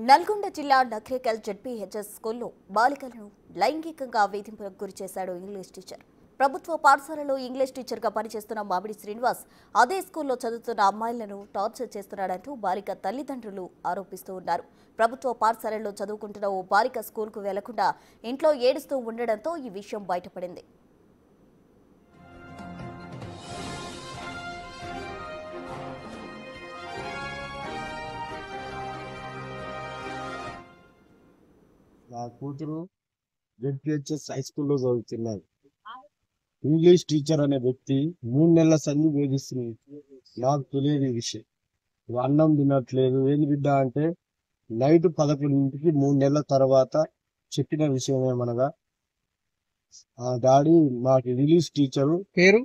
నల్గొండ జిల్లా నక్రేకల్ జెడ్పీహెచ్ఎస్ స్కూల్లో బాలికలను లైంగికంగా వేధింపులకు గురి చేశాడు ఇంగ్లీష్ టీచర్. ప్రభుత్వ పాఠశాలలో ఇంగ్లీష్ టీచర్గా పనిచేస్తున్న మామిడి శ్రీనివాస్ అదే స్కూల్లో చదువుతున్న అమ్మాయిలను టార్చర్ చేస్తున్నాడంటూ బాలిక తల్లిదండ్రులు ఆరోపిస్తూ ఉన్నారు. ప్రభుత్వ పాఠశాలలో చదువుకుంటున్న ఓ బాలిక స్కూల్కు వెళ్లకుండా ఇంట్లో ఏడుస్తూ ఉండడంతో ఈ విషయం బయటపడింది. నా కూతురు జెడ్పీహెచ్ఎస్ హై స్కూల్లో చదువుతున్నారు. ఇంగ్లీష్ టీచర్ అనే వ్యక్తి 3 నెలల సంధి వేధిస్తుంది. నాకు తెలియని విషయం. అన్నం తినట్లేదు. ఏంది బిడ్డ అంటే నైట్ 11ంటికి 3 నెలల తర్వాత చెప్పిన విషయం ఏమనగా, ఆ డాడీ మాకు ఇంగ్లీష్ టీచరు పేరు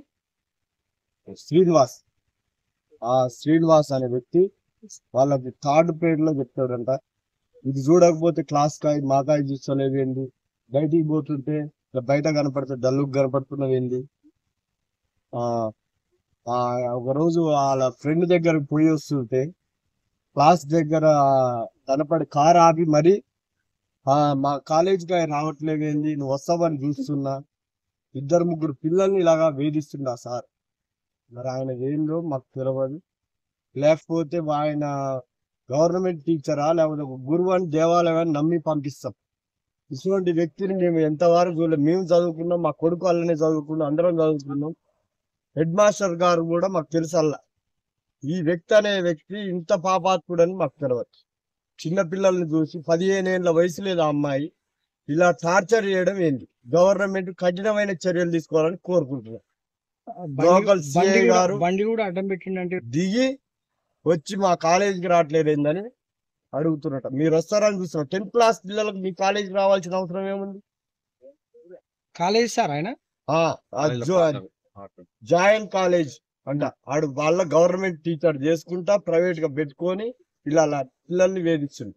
శ్రీనివాస్. ఆ శ్రీనివాస్ అనే వ్యక్తి వాళ్ళకి 3rd period లో చెప్తాడంట, ఇది చూడకపోతే క్లాస్ కాయ మాకాయ చూస్తలేవు ఏంది, బయటికి పోతుంటే బయట కనపడితే డల్లుకు కనపడుతున్నది ఏంది. ఒక రోజు వాళ్ళ ఫ్రెండ్ దగ్గరకు పోయి వస్తుంటే క్లాస్ దగ్గర కనపడి కారు ఆపి మరి మా కాలేజీకి రావట్లేదు ఏంది, నువ్వు వస్తావని చూస్తున్నా, 2-3 పిల్లల్ని ఇలాగా వేధిస్తుండ సార్. మరి ఆయన ఏందో మాకు తెలియదు. లేకపోతే ఆయన గవర్నమెంట్ టీచరా లేకపోతే ఒక గురువు అని దేవాలయాన్ని నమ్మి పంపిస్తాం. ఇటువంటి వ్యక్తిని మేము ఎంతవరకు చూడలేదు. మేము చదువుకున్నాం, మా కొడుకు వాళ్ళనే చదువుకున్నాం, అందరం చదువుకున్నాం. హెడ్ మాస్టర్ గారు కూడా మాకు తెలుసల్లా. ఈ వ్యక్తి అనే వ్యక్తి ఇంత పాపాత్ముడని మాకు తెలియదు. చిన్నపిల్లల్ని చూసి 15 ఏళ్ల వయసు లేదు ఆ అమ్మాయి, ఇలా టార్చర్ చేయడం ఏంది? గవర్నమెంట్ కఠినమైన చర్యలు తీసుకోవాలని కోరుకుంటున్నాం. లోకల్ సిఐ గారు బండి కూడా అడ్డం పెట్టిండంటే దిగి వచ్చి మా కాలేజీకి రావట్లేదు ఏందని అడుగుతున్నట. మీరు వస్తారని చూస్తున్నారు. 10th క్లాస్ పిల్లలకు మీ కాలేజీకి రావాల్సిన అవసరం ఏముంది? కాలేజ్ సార్ ఆయన జాయిన్ కాలేజ్ అంట. ఆడు వాళ్ళ గవర్నమెంట్ టీచర్ చేసుకుంటా ప్రైవేట్ గా పెట్టుకొని ఇలా పిల్లల్ని వేధిస్తుంది.